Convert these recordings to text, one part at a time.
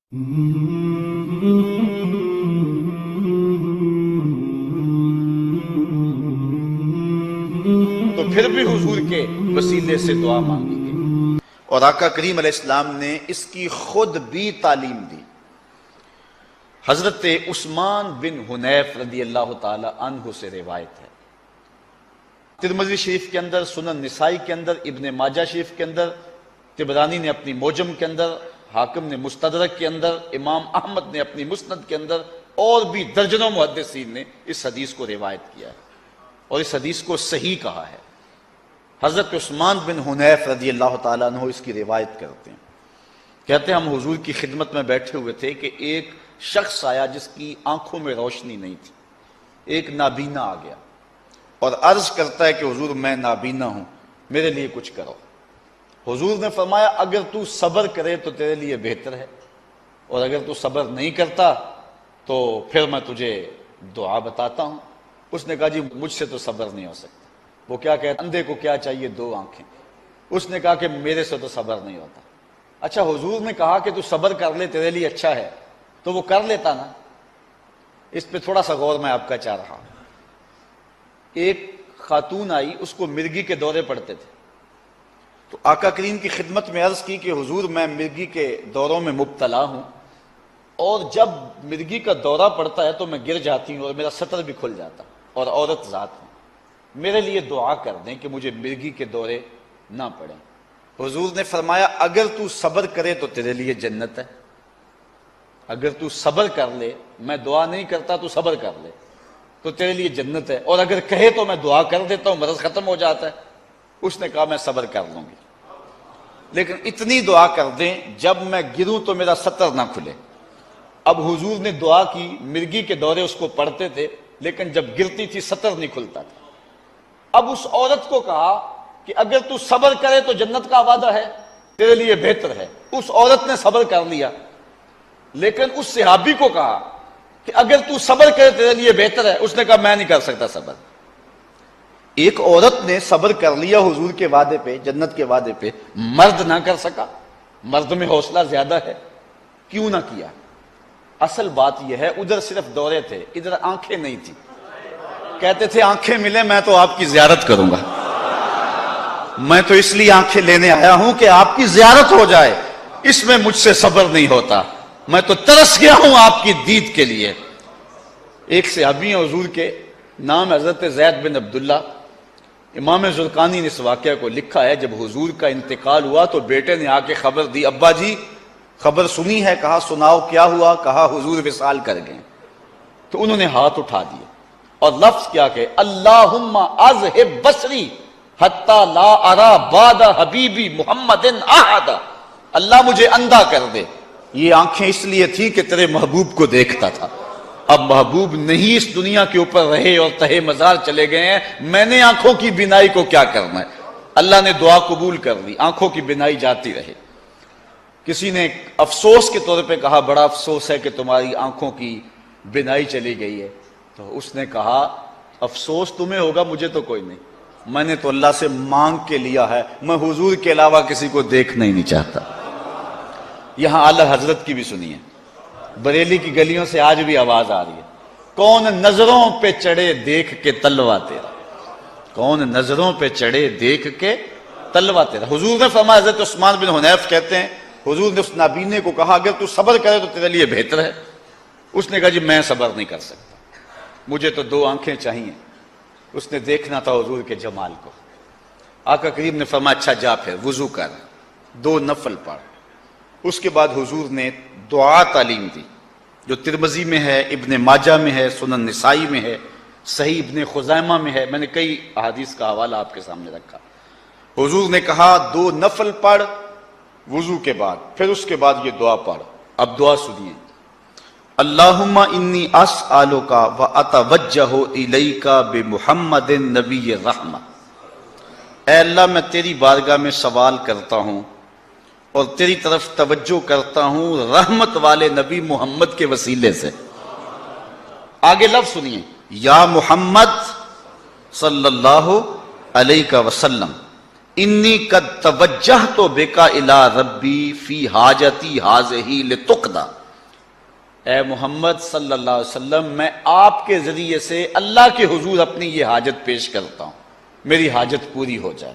تو پھر بھی حضور کے وسیلے سے دعا مانگی گئی، اور آقا کریم علیہ السلام نے اس کی خود بھی تعلیم دی۔ حضرت عثمان بن حنیف رضی اللہ تعالی عنہ سے روایت ہے، ترمذی شریف کے اندر، سنن نسائی کے اندر، ابن ماجہ شریف کے اندر، طبرانی نے اپنی موجم کے اندر، حاکم نے مستدرک کے اندر، امام احمد نے اپنی مسند کے اندر، اور بھی درجنوں محدثین نے اس حدیث کو روایت کیا ہے اور اس حدیث کو صحیح کہا ہے۔ حضرت عثمان بن حنیف رضی اللہ تعالیٰ عنہ اس کی روایت کرتے ہیں، کہتے ہیں ہم حضور کی خدمت میں بیٹھے ہوئے تھے کہ ایک شخص آیا جس کی آنکھوں میں روشنی نہیں تھی، ایک نابینا آ گیا اور عرض کرتا ہے کہ حضور میں نابینا ہوں، میرے لیے کچھ کرو۔ حضور نے فرمایا اگر تو صبر کرے تو تیرے لیے بہتر ہے، اور اگر تو صبر نہیں کرتا تو پھر میں تجھے دعا بتاتا ہوں۔ اس نے کہا جی مجھ سے تو صبر نہیں ہو سکتا۔ وہ کیا کہتا، اندھے کو کیا چاہیے، دو آنکھیں۔ اس نے کہا کہ میرے سے تو صبر نہیں ہوتا۔ اچھا حضور نے کہا کہ تو صبر کر لے، تیرے لیے اچھا ہے، تو وہ کر لیتا نا۔ اس پہ تھوڑا سا غور میں آپ کا چاہ رہا ہوں۔ ایک خاتون آئی، اس کو مرگی کے دورے پڑتے تھے، تو آقا کریم کی خدمت میں عرض کی کہ حضور میں مرگی کے دوروں میں مبتلا ہوں، اور جب مرگی کا دورہ پڑتا ہے تو میں گر جاتی ہوں اور میرا سطر بھی کھل جاتا، اور عورت ذات ہوں، میرے لیے دعا کر دیں کہ مجھے مرگی کے دورے نہ پڑیں۔ حضور نے فرمایا اگر تو صبر کرے تو تیرے لیے جنت ہے، اگر تو صبر کر لے، میں دعا نہیں کرتا تو صبر کر لے تو تیرے لیے جنت ہے، اور اگر کہے تو میں دعا کر دیتا ہوں، مرض ختم ہو جاتا ہے۔ اس نے کہا میں صبر کر لوں گی، لیکن اتنی دعا کر دیں جب میں گروں تو میرا سطر نہ کھلے۔ اب حضور نے دعا کی، مرگی کے دورے اس کو پڑتے تھے، لیکن جب گرتی تھی سطر نہیں کھلتا تھا۔ اب اس عورت کو کہا کہ اگر تو صبر کرے تو جنت کا وعدہ ہے، تیرے لیے بہتر ہے۔ اس عورت نے صبر کر لیا، لیکن اس صحابی کو کہا کہ اگر تو صبر کرے تیرے لیے بہتر ہے۔ اس نے کہا میں نہیں کر سکتا صبر۔ ایک عورت نے صبر کر لیا حضور کے وعدے پہ، جنت کے وعدے پہ، مرد نہ کر سکا۔ مرد میں حوصلہ زیادہ ہے، کیوں نہ کیا؟ اصل بات یہ ہے ادھر صرف دورے تھے، ادھر آنکھیں نہیں تھی۔ کہتے تھے آنکھیں ملے میں تو آپ کی زیارت کروں گا، میں تو اس لیے آنکھیں لینے آیا ہوں کہ آپ کی زیارت ہو جائے، اس میں مجھ سے صبر نہیں ہوتا، میں تو ترس گیا ہوں آپ کی دید کے لیے۔ ایک صحابی ہیں حضور کے، نام حضرت زید بن عبداللہ۔ امام زرقانی نے اس واقعہ کو لکھا ہے، جب حضور کا انتقال ہوا تو بیٹے نے آ کے خبر دی، ابا جی خبر سنی ہے؟ کہا سناؤ کیا ہوا؟ کہا حضور وصال کر گئے۔ تو انہوں نے ہاتھ اٹھا دیے اور لفظ کیا کہ اللہم اذہب بصری حتی لا ارا بعد حبیبی محمد احد، اللہ مجھے اندھا کر دے۔ یہ آنکھیں اس لیے تھی کہ تیرے محبوب کو دیکھتا تھا، اب محبوب نہیں اس دنیا کے اوپر رہے اور تہے مزار چلے گئے ہیں، میں نے آنکھوں کی بینائی کو کیا کرنا ہے؟ اللہ نے دعا قبول کر لی، آنکھوں کی بینائی جاتی رہے۔ کسی نے افسوس کے طور پہ کہا بڑا افسوس ہے کہ تمہاری آنکھوں کی بینائی چلی گئی ہے، تو اس نے کہا افسوس تمہیں ہوگا، مجھے تو کوئی نہیں، میں نے تو اللہ سے مانگ کے لیا ہے، میں حضور کے علاوہ کسی کو دیکھنا ہی نہیں چاہتا۔ یہاں اعلی حضرت کی بھی سنیے، بریلی کی گلیوں سے آج بھی آواز آ رہی ہے، کون نظروں پہ چڑھے دیکھ کے تلوا تیرا، کون نظروں پہ چڑھے دیکھ کے تلوا تیرا۔ حضور نے فرمایا، حضرت عثمان بن حنیف کہتے ہیں حضور نے اس نابینے کو کہا اگر تو صبر کرے تو تیرے لیے بہتر ہے۔ اس نے کہا جی میں صبر نہیں کر سکتا، مجھے تو دو آنکھیں چاہیے۔ اس نے دیکھنا تھا حضور کے جمال کو۔ آقا کریم نے فرمایا اچھا جا پھر وضو کر، دو نفل پڑھ۔ اس کے بعد حضور نے دعا تعلیم دی، جو ترمذی میں ہے، ابن ماجہ میں ہے، سنن نسائی میں ہے، صحیح ابن خزیمہ میں ہے، میں نے کئی احادیث کا حوالہ آپ کے سامنے رکھا۔ حضور نے کہا دو نفل پڑھ وضو کے بعد، پھر اس کے بعد یہ دعا پڑھ۔ اب دعا سنیے، اللہم انی اسألک و اتوجہ الیک بمحمد نبی الرحمہ، اے اللہ میں تیری بارگاہ میں سوال کرتا ہوں اور تیری طرف توجہ کرتا ہوں رحمت والے نبی محمد کے وسیلے سے۔ آگے لفظ سنیے، یا محمد صلی اللہ علیہ وسلم انی قد توجہت بک الی ربی فی حاجتی ہذہ لتقضی اے محمد صلی اللہ علیہ وسلم، میں آپ کے ذریعے سے اللہ کے حضور اپنی یہ حاجت پیش کرتا ہوں، میری حاجت پوری ہو جائے۔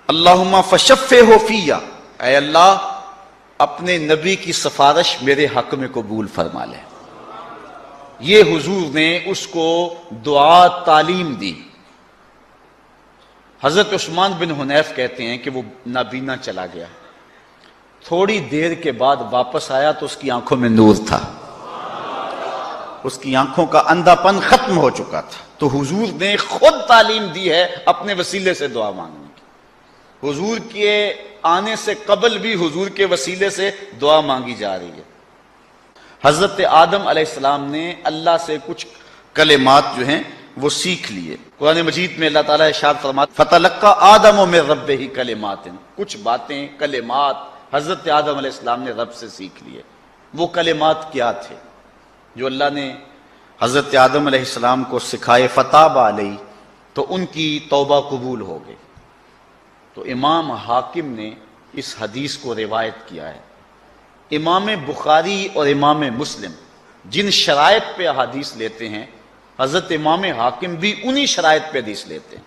اللہم فشفعہ فیہ، اے اللہ اپنے نبی کی سفارش میرے حق میں قبول فرما لے۔ یہ حضور نے اس کو دعا تعلیم دی۔ حضرت عثمان بن حنیف کہتے ہیں کہ وہ نابینا چلا گیا، تھوڑی دیر کے بعد واپس آیا تو اس کی آنکھوں میں نور تھا، اس کی آنکھوں کا اندھا پن ختم ہو چکا تھا۔ تو حضور نے خود تعلیم دی ہے اپنے وسیلے سے دعا مانگنے کی۔ حضور کے آنے سے قبل بھی حضور کے وسیلے سے دعا مانگی جا رہی ہے۔ حضرت آدم علیہ السلام نے اللہ سے کچھ کلمات جو ہیں وہ سیکھ لیے۔ قرآن مجید میں اللہ تعالیٰ ارشاد فرماتا فَتَلَقَّى آدَمُ مِن رَبِّهِ کلمات، کچھ باتیں کلمات حضرت آدم علیہ السلام نے رب سے سیکھ لیے۔ وہ کلمات کیا تھے جو اللہ نے حضرت آدم علیہ السلام کو سکھائے؟ فَتَابَ عَلَيْهِ، تو ان کی توبہ قبول ہو گئی۔ تو امام حاکم نے اس حدیث کو روایت کیا ہے۔ امام بخاری اور امام مسلم جن شرائط پہ احادیث لیتے ہیں، حضرت امام حاکم بھی انہی شرائط پہ حدیث لیتے ہیں،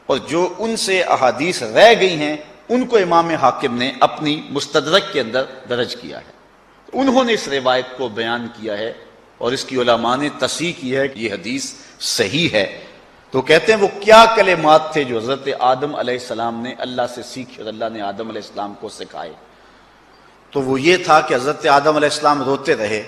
اور جو ان سے احادیث رہ گئی ہیں ان کو امام حاکم نے اپنی مستدرک کے اندر درج کیا ہے۔ انہوں نے اس روایت کو بیان کیا ہے اور اس کی علماء نے تصحیح کی ہے کہ یہ حدیث صحیح ہے۔ تو کہتے ہیں وہ کیا کلمات تھے جو حضرت آدم علیہ السلام نے اللہ سے سیکھے اور اللہ نے آدم علیہ السلام کو سکھائے؟ تو وہ یہ تھا کہ حضرت آدم علیہ السلام روتے رہے،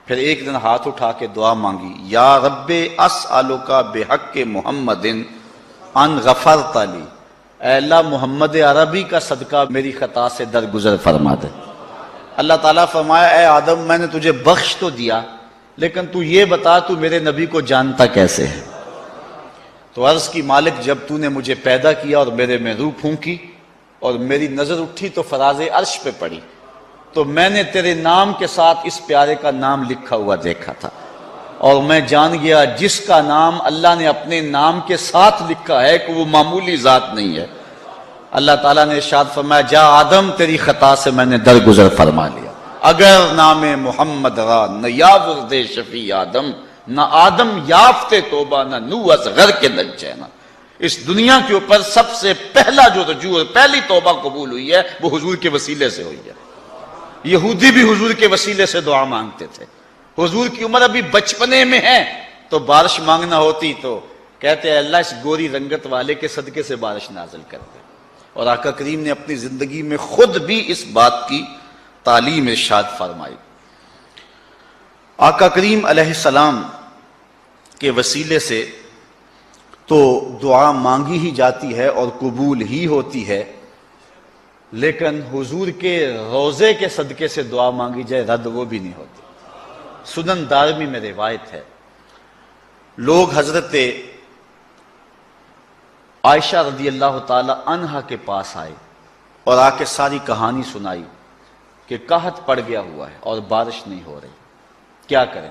پھر ایک دن ہاتھ اٹھا کے دعا مانگی، یا رب اسألک بحق محمد ان غفرت لی، اے اللہ محمد عربی کا صدقہ میری خطا سے درگزر فرما دے۔ اللہ تعالیٰ فرمایا اے آدم میں نے تجھے بخش تو دیا، لیکن تو یہ بتا تو میرے نبی کو جانتا کیسے ہے؟ تو عرض کی مالک جب تو نے مجھے پیدا کیا اور میرے میں روح پھونکی اور میری نظر اٹھی تو فراز عرش پہ پڑی، تو میں نے تیرے نام کے ساتھ اس پیارے کا نام لکھا ہوا دیکھا تھا، اور میں جان گیا جس کا نام اللہ نے اپنے نام کے ساتھ لکھا ہے کہ وہ معمولی ذات نہیں ہے۔ اللہ تعالیٰ نے ارشاد فرمایا جا آدم تیری خطا سے میں نے درگزر فرما لیا، اگر نام محمد را نہ یاورد شفیع آدم، نہ آدم یافتے توبہ نہ نو اصغر کے نجینا۔ اس دنیا کے اوپر سب سے پہلا جو رجوع اور پہلی توبہ قبول ہوئی ہے وہ حضور کے وسیلے سے ہوئی ہے۔ یہودی بھی حضور کے وسیلے سے دعا مانگتے تھے۔ حضور کی عمر ابھی بچپنے میں ہے تو بارش مانگنا ہوتی تو کہتے ہیں اللہ اس گوری رنگت والے کے صدقے سے بارش نازل کر دے، اور آقا کریم نے اپنی زندگی میں خود بھی اس بات کی تعلیم ارشاد فرمائی۔ آقا کریم علیہ السلام کے وسیلے سے تو دعا مانگی ہی جاتی ہے اور قبول ہی ہوتی ہے، لیکن حضور کے روضے کے صدقے سے دعا مانگی جائے رد وہ بھی نہیں ہوتی۔ سنن دارمی میں روایت ہے، لوگ حضرت عائشہ رضی اللہ تعالی عنہا کے پاس آئے اور آ کے ساری کہانی سنائی کہ قحط پڑ گیا ہوا ہے اور بارش نہیں ہو رہی، کیا کریں؟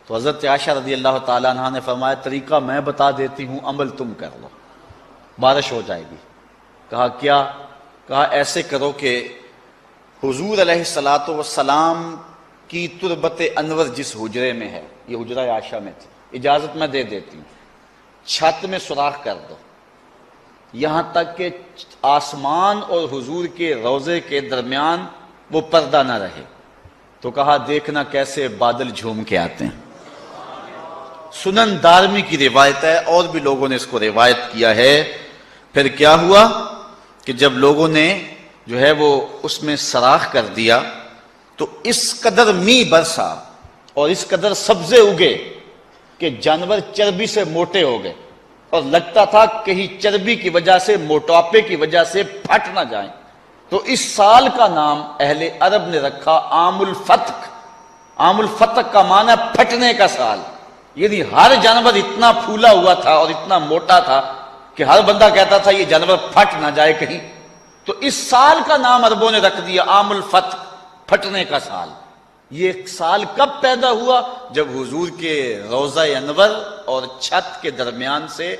تو حضرت عائشہ رضی اللہ تعالیٰ عنہ نے فرمایا طریقہ میں بتا دیتی ہوں، عمل تم کر لو، بارش ہو جائے گی۔ کہا کیا؟ کہا ایسے کرو کہ حضور علیہ الصلاۃ والسلام کی تربت انور جس حجرے میں ہے، یہ حجرہ عائشہ میں تھی، اجازت میں دے دیتی ہوں، چھت میں سوراخ کر دو یہاں تک کہ آسمان اور حضور کے روضے کے درمیان وہ پردہ نہ رہے۔ تو کہا دیکھنا کیسے بادل جھوم کے آتے ہیں۔ سنن دارمی کی روایت ہے، اور بھی لوگوں نے اس کو روایت کیا ہے۔ پھر کیا ہوا کہ جب لوگوں نے جو ہے وہ اس میں سراخ کر دیا تو اس قدر می برسا اور اس قدر سبزے اگے کہ جانور چربی سے موٹے ہو گئے، اور لگتا تھا کہیں چربی کی وجہ سے، موٹاپے کی وجہ سے پھٹ نہ جائیں۔ تو اس سال کا نام اہل عرب نے رکھا عام الفتق۔ عام الفتق کا معنی پھٹنے کا سال، یعنی ہر جانور اتنا پھولا ہوا تھا اور اتنا موٹا تھا کہ ہر بندہ کہتا تھا یہ جانور پھٹ نہ جائے کہیں۔ تو اس سال کا نام عربوں نے رکھ دیا عام الفتق، پھٹنے کا سال۔ یہ سال کب پیدا ہوا؟ جب حضور کے روضہ انور اور چھت کے درمیان سے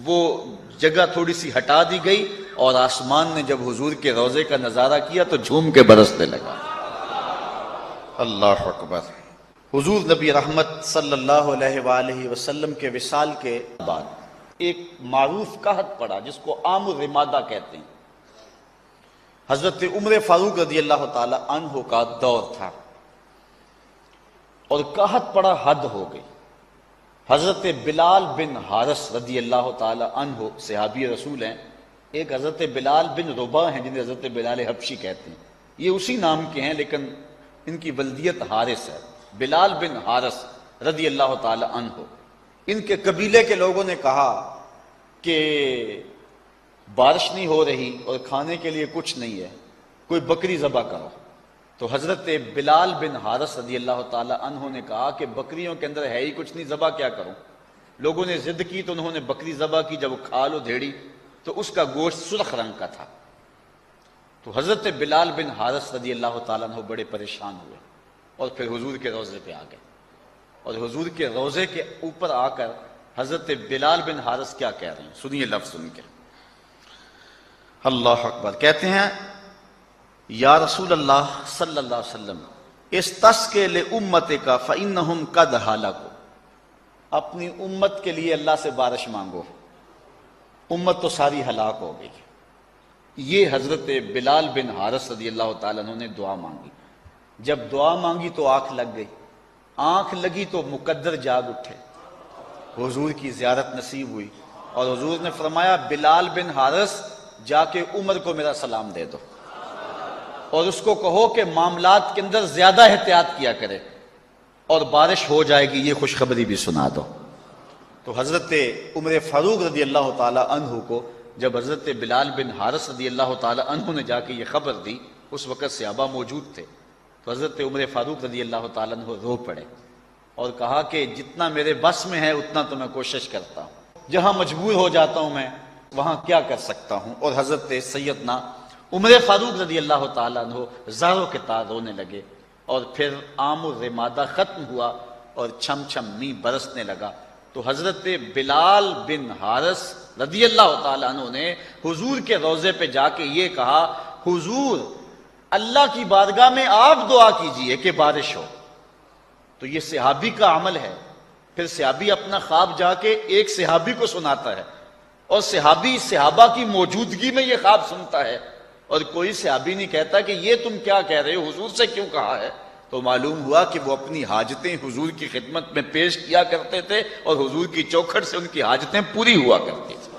وہ جگہ تھوڑی سی ہٹا دی گئی اور آسمان نے جب حضور کے روضے کا نظارہ کیا تو جھوم کے برسنے لگا۔ اللہ اکبر۔ حضور نبی رحمت صلی اللہ علیہ وآلہ وسلم کے وصال کے بعد ایک معروف قحط پڑا جس کو عام الرمادہ کہتے ہیں۔ حضرت عمر فاروق رضی اللہ تعالی عنہ کا دور تھا اور قحط پڑا، حد ہو گئی۔ حضرت بلال بن حارث رضی اللہ تعالی عنہ صحابی رسول ہیں، ایک حضرت بلال بن ربا ہیں جنہیں حضرت بلال حبشی کہتے ہیں، یہ اسی نام کے ہیں لیکن ان کی ولدیت حارث ہے۔ بلال بن حارث رضی اللہ تعالی عنہ، ان کے قبیلے کے لوگوں نے کہا کہ بارش نہیں ہو رہی اور کھانے کے لیے کچھ نہیں ہے، کوئی بکری ذبح کرو۔ تو حضرت بلال بن حارث رضی اللہ تعالی عنہ نے کہا کہ بکریوں کے اندر ہے ہی کچھ نہیں، ذبح کیا کروں؟ لوگوں نے ضد کی تو انہوں نے بکری ذبح کی، جب وہ کھال ادھیڑی تو اس کا گوشت سرخ رنگ کا تھا۔ تو حضرت بلال بن حارث رضی اللہ تعالیٰ عنہ بڑے پریشان ہوئے اور پھر حضور کے روضے پہ آ گئے، اور حضور کے روضے کے اوپر آ کر حضرت بلال بن حارث کیا کہہ رہے ہیں، سنیے لفظ سن کے۔ اللہ اکبر۔ کہتے ہیں یا رسول اللہ صلی اللہ علیہ وسلم استسقِ لأمتک فإنہم قد ہلکوا، اپنی امت کے لیے اللہ سے بارش مانگو، امت تو ساری ہلاک ہو گئی۔ یہ حضرت بلال بن حارث رضی اللہ تعالیٰ عنہ نے دعا مانگی۔ جب دعا مانگی تو آنکھ لگ گئی، آنکھ لگی تو مقدر جاگ اٹھے، حضور کی زیارت نصیب ہوئی، اور حضور نے فرمایا بلال بن حارث جا کے عمر کو میرا سلام دے دو اور اس کو کہو کہ معاملات کے اندر زیادہ احتیاط کیا کرے اور بارش ہو جائے گی، یہ خوشخبری بھی سنا دو۔ تو حضرت عمر فاروق رضی اللہ تعالی عنہ کو جب حضرت بلال بن حارث رضی اللہ تعالی عنہ نے جا کے یہ خبر دی، اس وقت صحابہ موجود تھے، تو حضرت عمر فاروق رضی اللہ تعالی عنہ رو پڑے اور کہا کہ جتنا میرے بس میں ہے اتنا تو میں کوشش کرتا ہوں، جہاں مجبور ہو جاتا ہوں میں وہاں کیا کر سکتا ہوں۔ اور حضرت سیدنا عمر فاروق رضی اللہ تعالیٰ عنہ زاروں کے تار رونے لگے، اور پھر عام الرمادہ ختم ہوا اور چھم چھم می برسنے لگا۔ تو حضرت بلال بن حارث رضی اللہ تعالیٰ عنہ نے حضور کے روضے پہ جا کے یہ کہا، حضور اللہ کی بارگاہ میں آپ دعا کیجئے کہ بارش ہو۔ تو یہ صحابی کا عمل ہے، پھر صحابی اپنا خواب جا کے ایک صحابی کو سناتا ہے، اور صحابی صحابہ کی موجودگی میں یہ خواب سنتا ہے، اور کوئی صحابی نہیں کہتا کہ یہ تم کیا کہہ رہے ہو، حضور سے کیوں کہا ہے؟ تو معلوم ہوا کہ وہ اپنی حاجتیں حضور کی خدمت میں پیش کیا کرتے تھے اور حضور کی چوکھٹ سے ان کی حاجتیں پوری ہوا کرتی تھیں۔